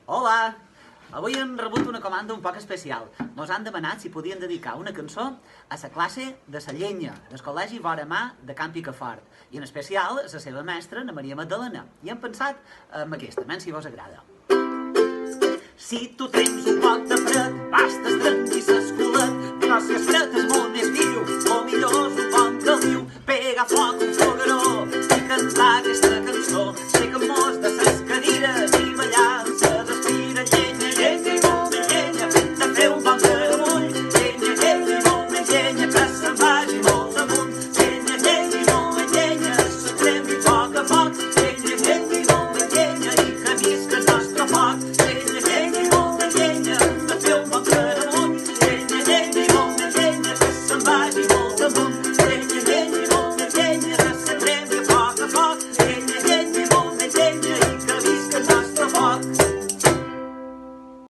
Hola! Avui hem rebut una comanda un poc especial. Nos han demanat si podien dedicar una cançó a la classe de la llenya del col·legi Vora Mà de Camp Picafort i en especial a la seva mestra, Ana Maria Magdalena. I hem pensat en aquesta, si vos agrada. Si tu tens un poc de fred, basta estrenyir l'esculet, però si el fred és molt més viu, o millor és un bon caliu, pega foc un fogueró i cantar aquesta cançó. Aixequem-nos de ses cadires